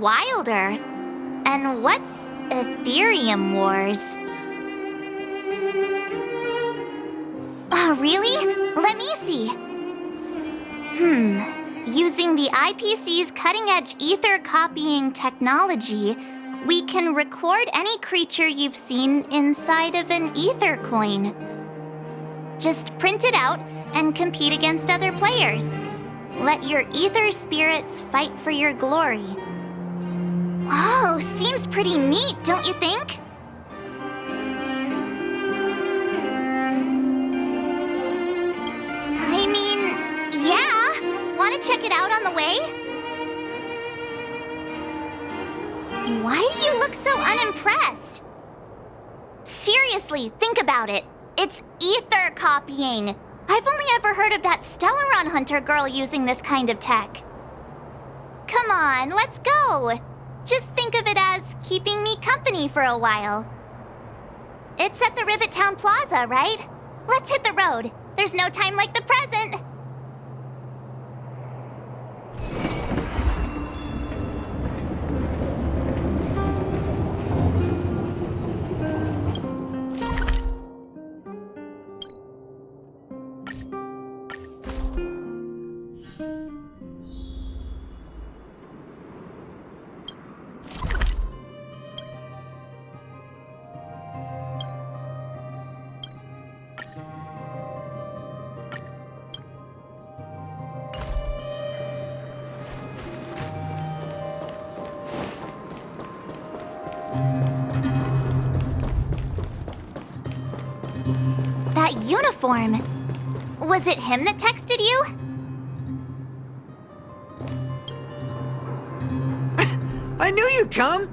wilder. And what's Aetherium Wars? Oh, really? Let me see. Using the IPC's cutting-edge ether copying technology, we can record any creature you've seen inside of an ether coin. Just print it out and compete against other players. Let your ether spirits fight for your glory. Oh, seems pretty neat, don't you think? I mean, yeah. Want to check it out on the way? Why do you look so unimpressed? Seriously, think about it. It's ether copying. I've only ever heard of that Stellaron Hunter girl using this kind of tech. Come on, let's go. Just think of it as keeping me company for a while. It's at the Rivet Town Plaza, right? Let's hit the road. There's no time like the present. That uniform. Was it him that texted you? I knew you'd come!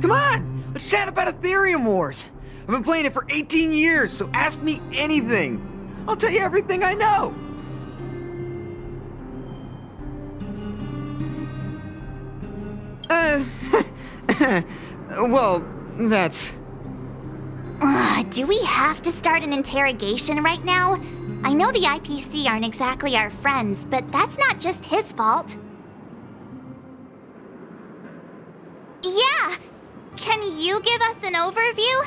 Come on, let's chat about Aetherium Wars. I've been playing it for 18 years, so ask me anything. I'll tell you everything I know. Well, that's... Do we have to start an interrogation right now? I know the IPC aren't exactly our friends, but that's not just his fault. Yeah! Can you give us an overview?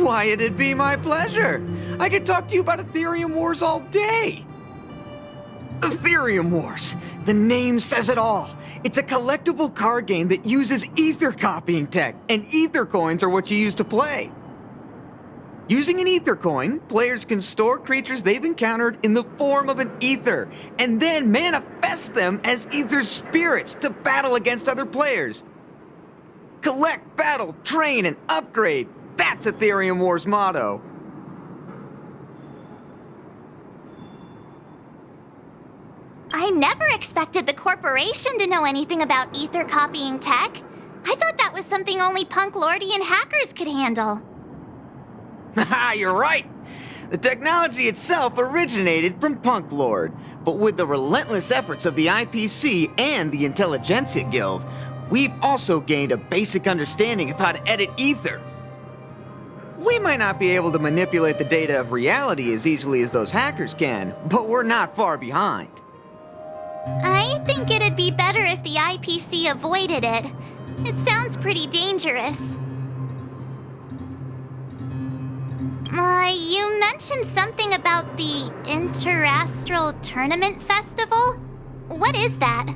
Why, it'd be my pleasure. I could talk to you about Aetherium Wars all day. Aetherium Wars. The name says it all. It's a collectible card game that uses ether copying tech, and ether coins are what you use to play. Using an ether coin, players can store creatures they've encountered in the form of an ether, and then manifest them as ether spirits to battle against other players. Collect, battle, train, and upgrade. That's Aetherium Wars' motto. I never expected the corporation to know anything about ether copying tech. I thought that was something only punk lordy and hackers could handle. Haha, you're right! The technology itself originated from Punk Lord, but with the relentless efforts of the IPC and the Intelligentsia Guild, we've also gained a basic understanding of how to edit ether. We might not be able to manipulate the data of reality as easily as those hackers can, but we're not far behind. I think it'd be better if the IPC avoided it. It sounds pretty dangerous. You mentioned something about the Interastral Tournament Festival? What is that?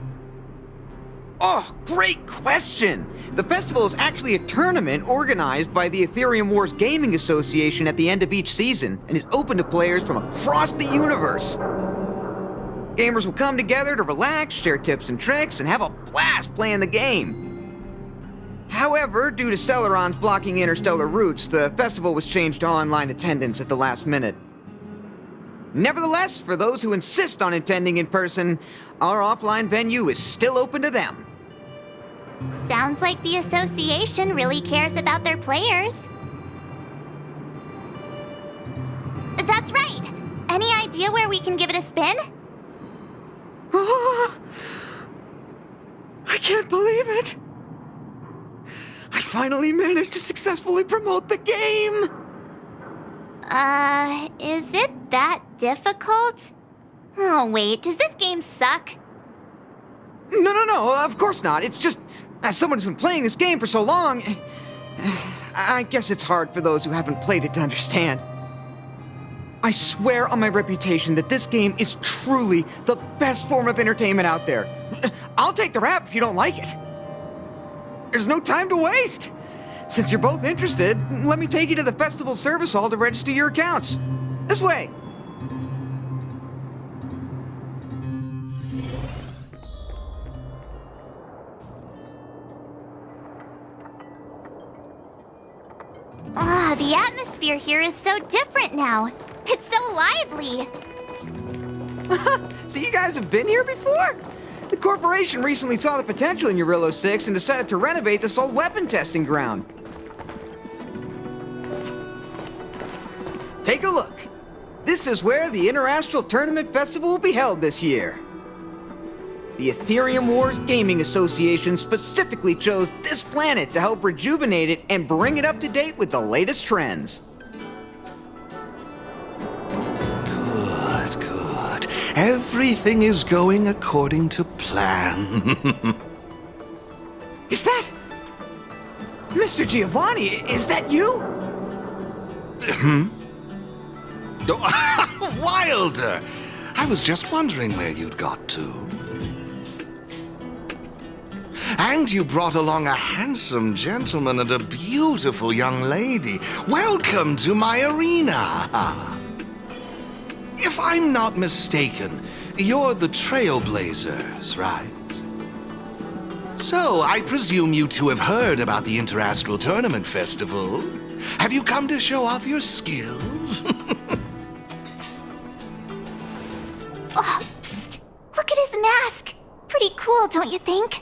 Oh, great question! The festival is actually a tournament organized by the Aetherium Wars Gaming Association at the end of each season, and is open to players from across the universe. Gamers will come together to relax, share tips and tricks, and have a blast playing the game. However, due to Stellarons blocking interstellar routes, the festival was changed to online attendance at the last minute. Nevertheless, for those who insist on attending in person, our offline venue is still open to them. Sounds like the association really cares about their players. That's right! Any idea where we can give it a spin? I can't believe it! I finally managed to successfully promote the game! Is it that difficult? Oh wait, does this game suck? No, of course not. It's just, as someone who's been playing this game for so long, I guess it's hard for those who haven't played it to understand. I swear on my reputation that this game is truly the best form of entertainment out there. I'll take the rap if you don't like it. There's no time to waste. Since you're both interested, let me take you to the festival service hall to register your accounts. This way. The atmosphere here is so different now. It's so lively. So you guys have been here before? The corporation recently saw the potential in Eurillo 6 and decided to renovate this old weapon testing ground. Take a look. This is where the Interastral Tournament Festival will be held this year. The Aetherium Wars Gaming Association specifically chose this planet to help rejuvenate it and bring it up to date with the latest trends. Good. Everything is going according to plan. Is that... Mr. Giovanni, is that you? Wilder! I was just wondering where you'd got to. And you brought along a handsome gentleman and a beautiful young lady. Welcome to my arena! If I'm not mistaken, you're the Trailblazers, right? So, I presume you two have heard about the Interastral Tournament Festival. Have you come to show off your skills? Oh, psst! Look at his mask! Pretty cool, don't you think?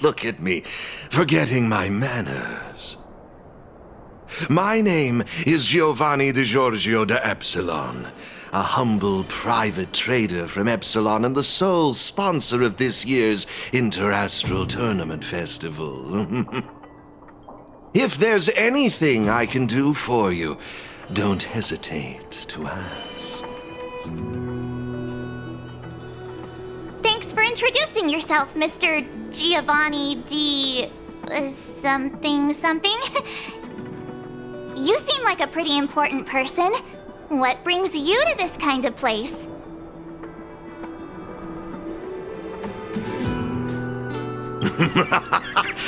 Look at me, forgetting my manners. My name is Giovanni Di Giorgio de Epsilon, a humble private trader from Epsilon and the sole sponsor of this year's Interastral Tournament Festival. If there's anything I can do for you, don't hesitate to ask. Thanks for introducing yourself, Mr. Giovanni D... something. You seem like a pretty important person. What brings you to this kind of place?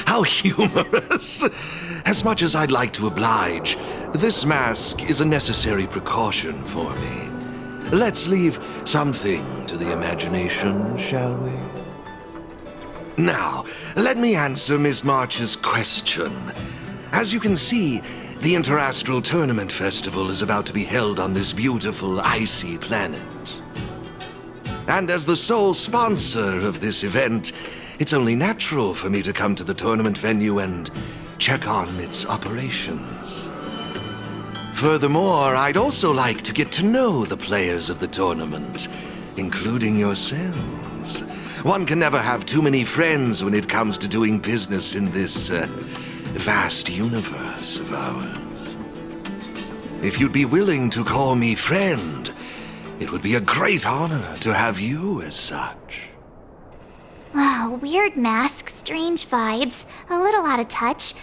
How humorous! As much as I'd like to oblige, this mask is a necessary precaution for me. Let's leave something to the imagination, shall we? Now, let me answer Ms. March's question. As you can see, the Interastral Tournament Festival is about to be held on this beautiful, icy planet. And as the sole sponsor of this event, it's only natural for me to come to the tournament venue and check on its operations. Furthermore, I'd also like to get to know the players of the tournament, including yourselves. One can never have too many friends when it comes to doing business in this vast universe of ours. If you'd be willing to call me friend, it would be a great honor to have you as such. Oh, weird mask, strange vibes, a little out of touch.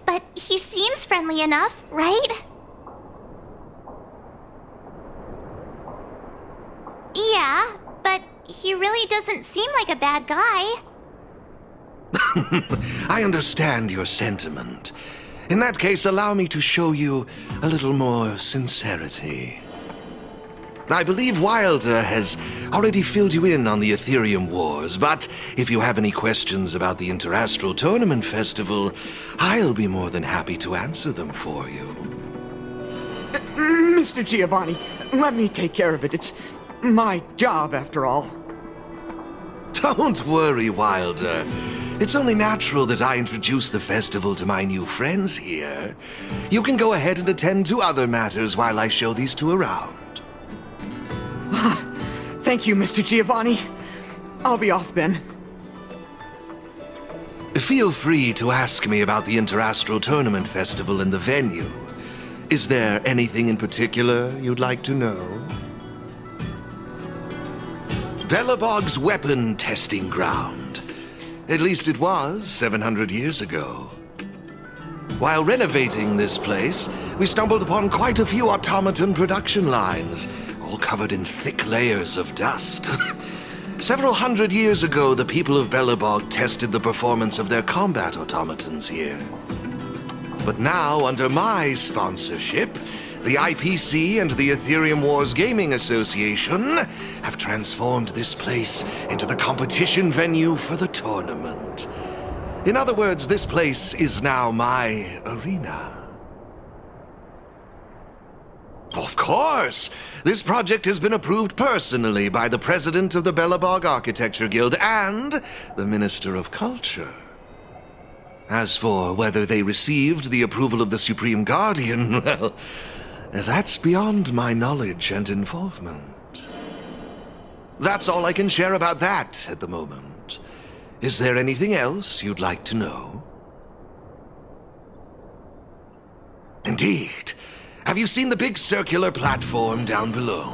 But he seems friendly enough, right? Yeah, but he really doesn't seem like a bad guy. I understand your sentiment. In that case, allow me to show you a little more sincerity. I believe Wilder has already filled you in on the Aetherium Wars, but if you have any questions about the Interastral Tournament Festival, I'll be more than happy to answer them for you. Mr. Giovanni, let me take care of it. It's my job, after all. Don't worry, Wilder. It's only natural that I introduce the festival to my new friends here. You can go ahead and attend to other matters while I show these two around. Thank you, Mr. Giovanni. I'll be off then. Feel free to ask me about the Interastral Tournament Festival and the venue. Is there anything in particular you'd like to know? Belobog's weapon testing ground. At least it was 700 years ago. While renovating this place, we stumbled upon quite a few automaton production lines, all covered in thick layers of dust. Several hundred years ago, the people of Belobog tested the performance of their combat automatons here. But now, under my sponsorship, the IPC and the Aetherium Wars Gaming Association have transformed this place into the competition venue for the tournament. In other words, this place is now my arena. Of course! This project has been approved personally by the president of the Belobog Architecture Guild and the Minister of Culture. As for whether they received the approval of the Supreme Guardian, well, that's beyond my knowledge and involvement. That's all I can share about that at the moment. Is there anything else you'd like to know? Indeed. Have you seen the big circular platform down below?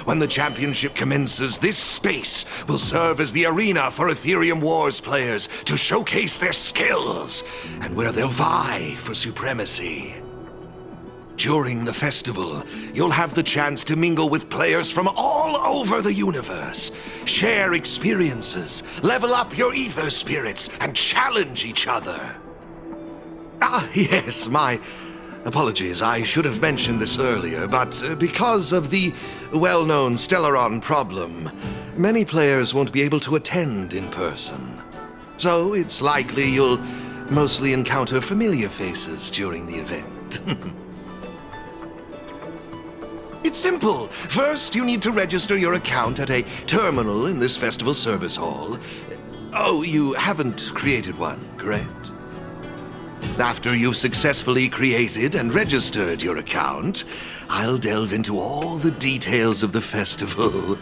When the championship commences, this space will serve as the arena for Aetherium Wars players to showcase their skills and where they'll vie for supremacy. During the festival, you'll have the chance to mingle with players from all over the universe, share experiences, level up your ether spirits, and challenge each other. Ah, yes, my apologies. I should have mentioned this earlier, but because of the well-known Stellaron problem, many players won't be able to attend in person. So it's likely you'll mostly encounter familiar faces during the event. It's simple. First, you need to register your account at a terminal in this festival service hall. Oh, you haven't created one, correct? After you've successfully created and registered your account, I'll delve into all the details of the festival.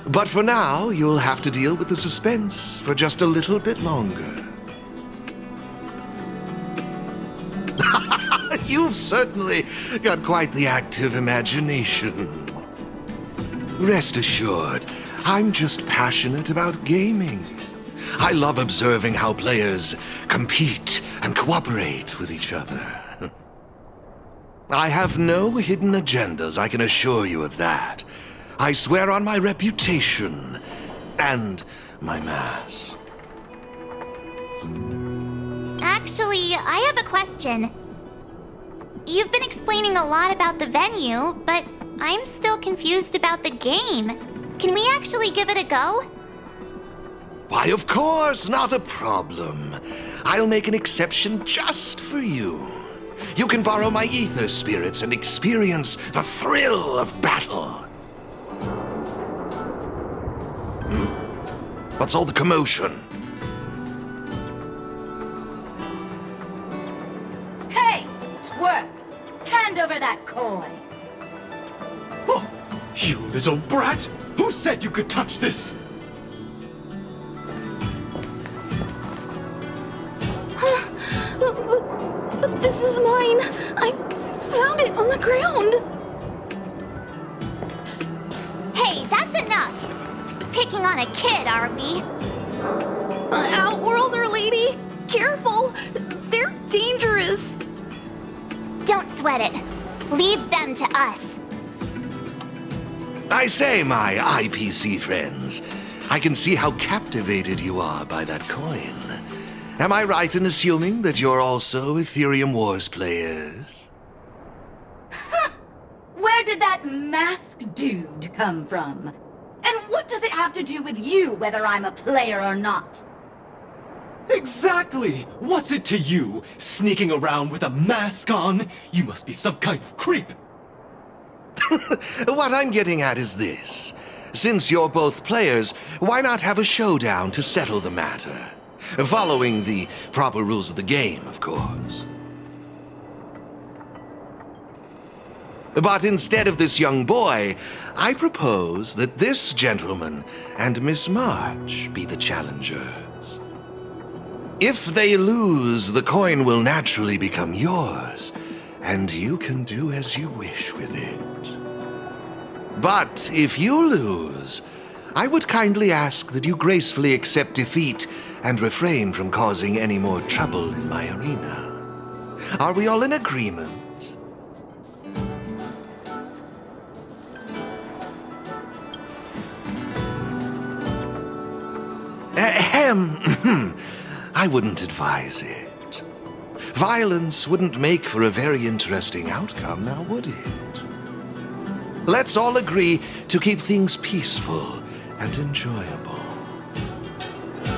But for now, you'll have to deal with the suspense for just a little bit longer. You've certainly got quite the active imagination. Rest assured, I'm just passionate about gaming. I love observing how players compete and cooperate with each other. I have no hidden agendas, I can assure you of that. I swear on my reputation and my mask. Actually, I have a question. You've been explaining a lot about the venue, but I'm still confused about the game. Can we actually give it a go? Why, of course, not a problem. I'll make an exception just for you. You can borrow my ether spirits and experience the thrill of battle. What's all the commotion? Hey! Twerp! Hand over that coin! Oh, you little brat! Who said you could touch this? But this is mine. I found it on the ground. Hey, that's enough! Picking on a kid, are we? Outworlder lady, careful. They're dangerous. Don't sweat it. Leave them to us. I say, my IPC friends, I can see how captivated you are by that coin. Am I right in assuming that you're also Aetherium Wars players? Where did that masked dude come from? And what does it have to do with you, whether I'm a player or not? Exactly! What's it to you? Sneaking around with a mask on? You must be some kind of creep. What I'm getting at is this. Since you're both players, why not have a showdown to settle the matter? Following the proper rules of the game, of course. But instead of this young boy, I propose that this gentleman and Miss March be the challengers. If they lose, the coin will naturally become yours, and you can do as you wish with it. But if you lose, I would kindly ask that you gracefully accept defeat and refrain from causing any more trouble in my arena. Are we all in agreement? Ahem. I wouldn't advise it. Violence wouldn't make for a very interesting outcome, now would it? Let's all agree to keep things peaceful and enjoyable.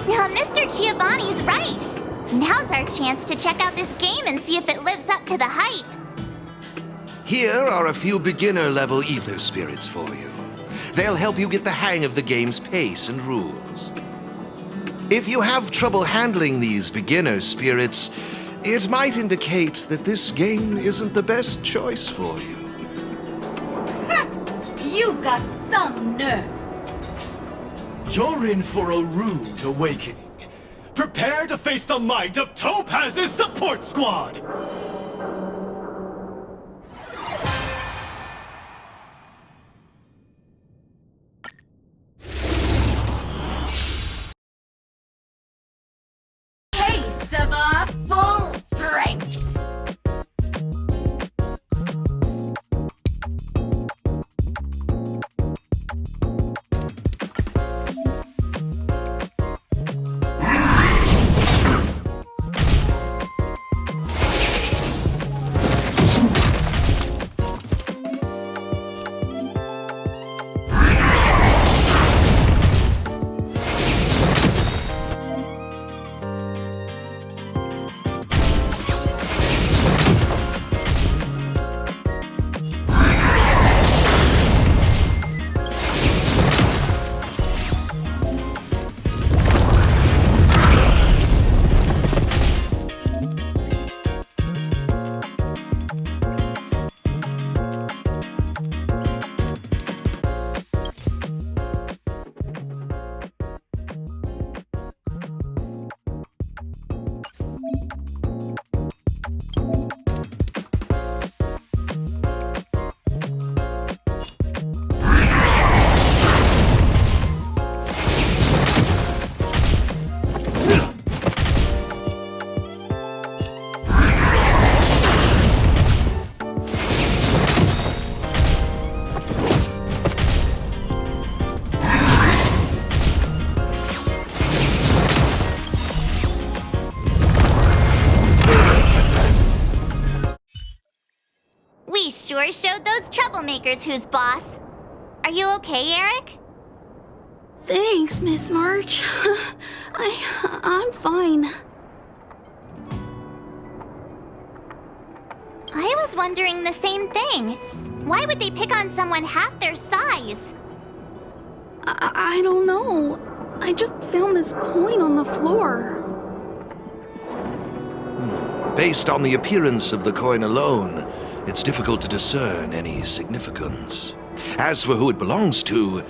Now, Mr. Giovanni's right. Now's our chance to check out this game and see if it lives up to the hype. Here are a few beginner-level ether spirits for you. They'll help you get the hang of the game's pace and rules. If you have trouble handling these beginner spirits, it might indicate that this game isn't the best choice for you. You've got some nerve. You're in for a rude awakening. Prepare to face the might of Topaz's support squad! Taste of our full strength! We sure showed those troublemakers who's boss. Are you okay, Eric? Thanks, Miss March. I'm fine. I was wondering the same thing. Why would they pick on someone half their size? I don't know. I just found this coin on the floor. Based on the appearance of the coin alone, it's difficult to discern any significance. As for who it belongs to,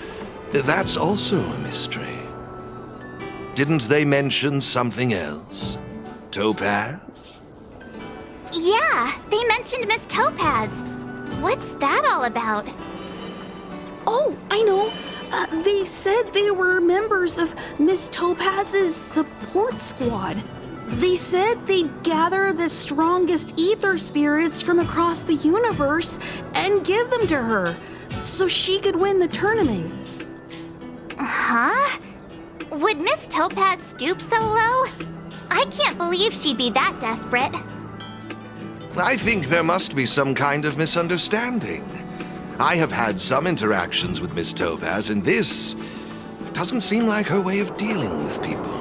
that's also a mystery. Didn't they mention something else? Topaz? Yeah, they mentioned Miss Topaz. What's that all about? Oh, I know. They said they were members of Miss Topaz's support squad. They said they'd gather the strongest ether spirits from across the universe and give them to her, so she could win the tournament. Huh? Would Miss Topaz stoop so low? I can't believe she'd be that desperate. I think there must be some kind of misunderstanding. I have had some interactions with Miss Topaz, and this doesn't seem like her way of dealing with people.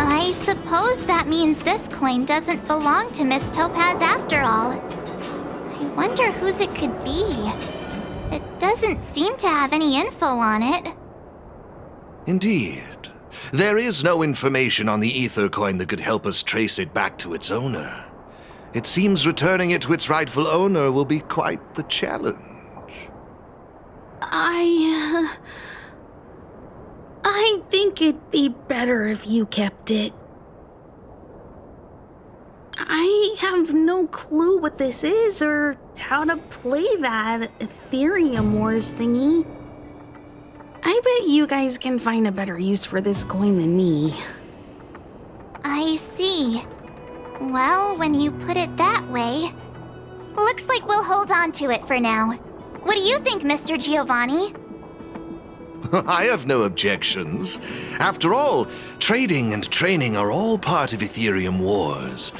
I suppose that means this coin doesn't belong to Miss Topaz after all. I wonder whose it could be. It doesn't seem to have any info on it. Indeed. There is no information on the ether coin that could help us trace it back to its owner. It seems returning it to its rightful owner will be quite the challenge. I think it'd be better if you kept it. I have no clue what this is or how to play that Aetherium Wars thingy. I bet you guys can find a better use for this coin than me. I see. Well, when you put it that way, looks like we'll hold on to it for now. What do you think, Mr. Giovanni? I have no objections. After all, trading and training are all part of Aetherium Wars.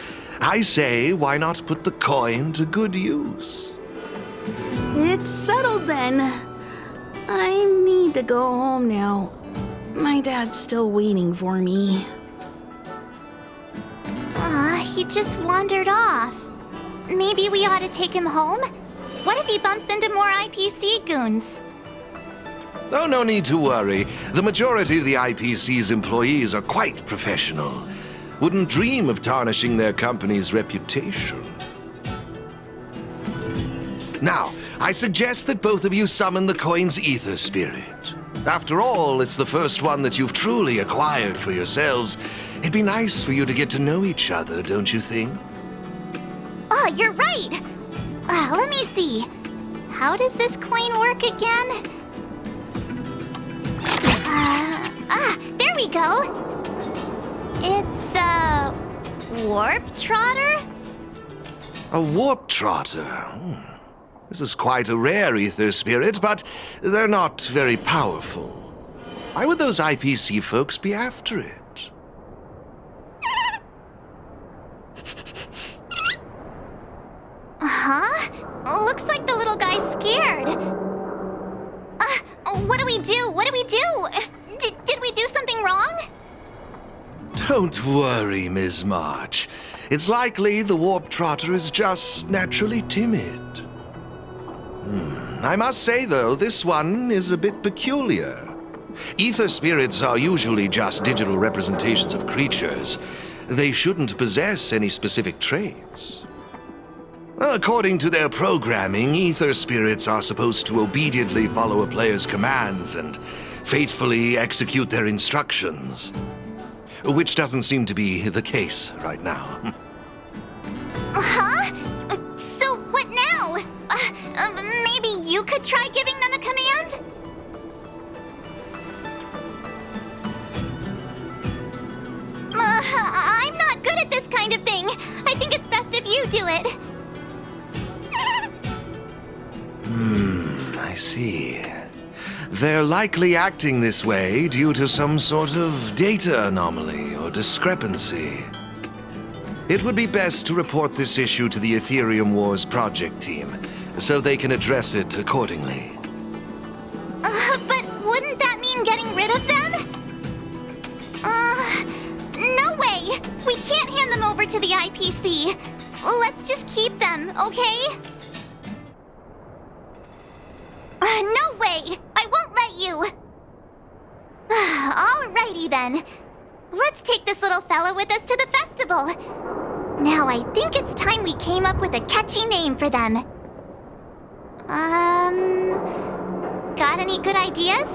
I say, why not put the coin to good use? It's settled then. I need to go home now. My dad's still waiting for me. He just wandered off. Maybe we ought to take him home? What if he bumps into more IPC goons? Oh, no need to worry. The majority of the IPC's employees are quite professional. Wouldn't dream of tarnishing their company's reputation. Now, I suggest that both of you summon the coin's ether spirit. After all, it's the first one that you've truly acquired for yourselves. It'd be nice for you to get to know each other, don't you think? Oh, you're right! Let me see. How does this coin work again? There we go! It's a warp trotter? A warp trotter? This is quite a rare ether spirit, but they're not very powerful. Why would those IPC folks be after it? Huh? Looks like the little guy's scared. What do we do? What do we do? Did we do something wrong? Don't worry, Ms. March. It's likely the warp trotter is just naturally timid. I must say, though, this one is a bit peculiar. Ether spirits are usually just digital representations of creatures. They shouldn't possess any specific traits. According to their programming, ether spirits are supposed to obediently follow a player's commands and faithfully execute their instructions. Which doesn't seem to be the case right now. Huh? So what now? Maybe you could try giving them a command? I'm not good at this kind of thing. I think it's best if you do it. I see. They're likely acting this way due to some sort of data anomaly or discrepancy. It would be best to report this issue to the Aetherium Wars project team, so they can address it accordingly. But wouldn't that mean getting rid of them? No way! We can't hand them over to the IPC. Let's just keep them, okay? No way! I won't let you! Alrighty then. Let's take this little fella with us to the festival. Now I think it's time we came up with a catchy name for them. Got any good ideas?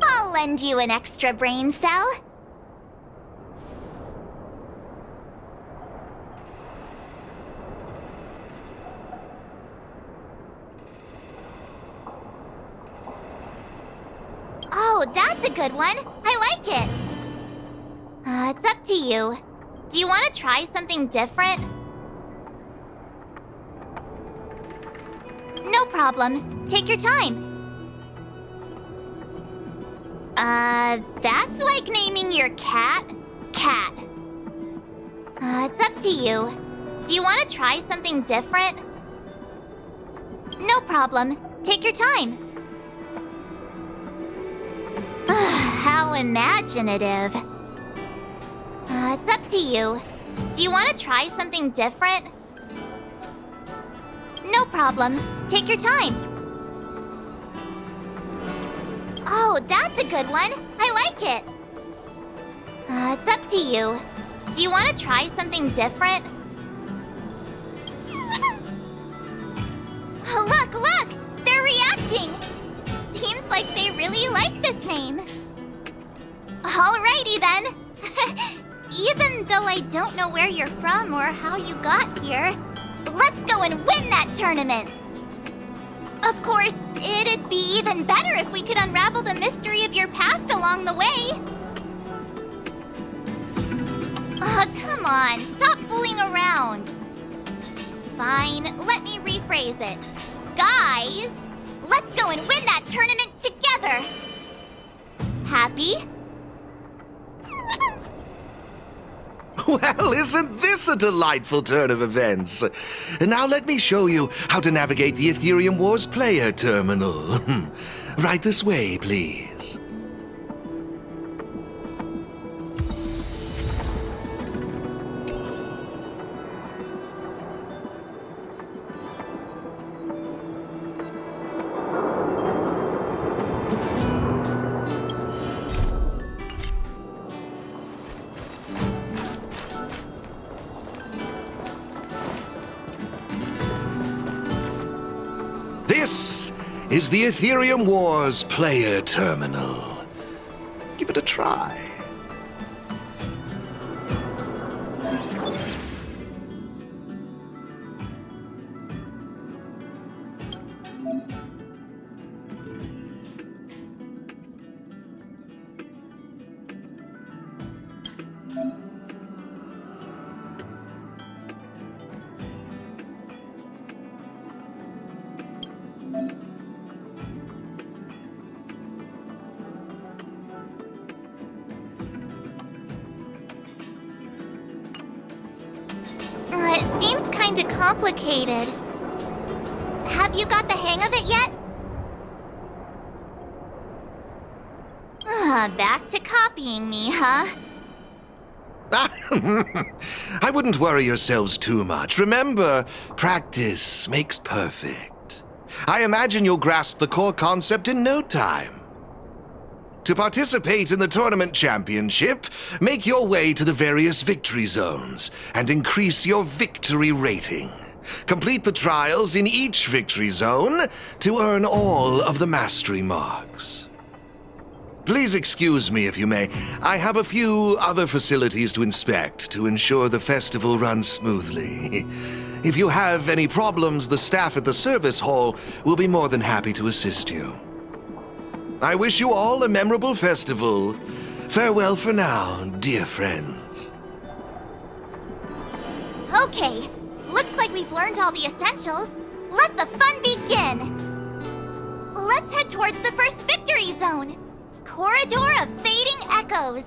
I'll lend you an extra brain cell. Oh, that's a good one. I like it. It's up to you. Do you want to try something different? No problem. Take your time. That's like naming your cat, Cat. It's up to you. Do you want to try something different? No problem. Take your time. How imaginative. It's up to you. Do you want to try something different? No problem. Take your time. Oh, that's a good one. I like it. It's up to you. Do you want to try something different? Look, look! They're reacting! Seems like they really like this name. Alrighty then. Even though I don't know where you're from or how you got here, let's go and win that tournament! Of course, it'd be even better if we could unravel the mystery of your past along the way. Come on, stop fooling around. Fine, let me rephrase it. Guys, let's go and win that tournament together! Happy? Well, isn't this a delightful turn of events? Now let me show you how to navigate the Aetherium Wars player terminal. Right this way, please. This is the Aetherium Wars player terminal. Give it a try. It seems kinda complicated. Have you got the hang of it yet? Back to copying me, huh? I wouldn't worry yourselves too much. Remember, practice makes perfect. I imagine you'll grasp the core concept in no time. To participate in the tournament championship, make your way to the various victory zones and increase your victory rating. Complete the trials in each victory zone to earn all of the mastery marks. Please excuse me if you may. I have a few other facilities to inspect to ensure the festival runs smoothly. If you have any problems, the staff at the service hall will be more than happy to assist you. I wish you all a memorable festival. Farewell for now, dear friends. Okay, looks like we've learned all the essentials. Let the fun begin! Let's head towards the first victory zone. Corridor of Fading Echoes.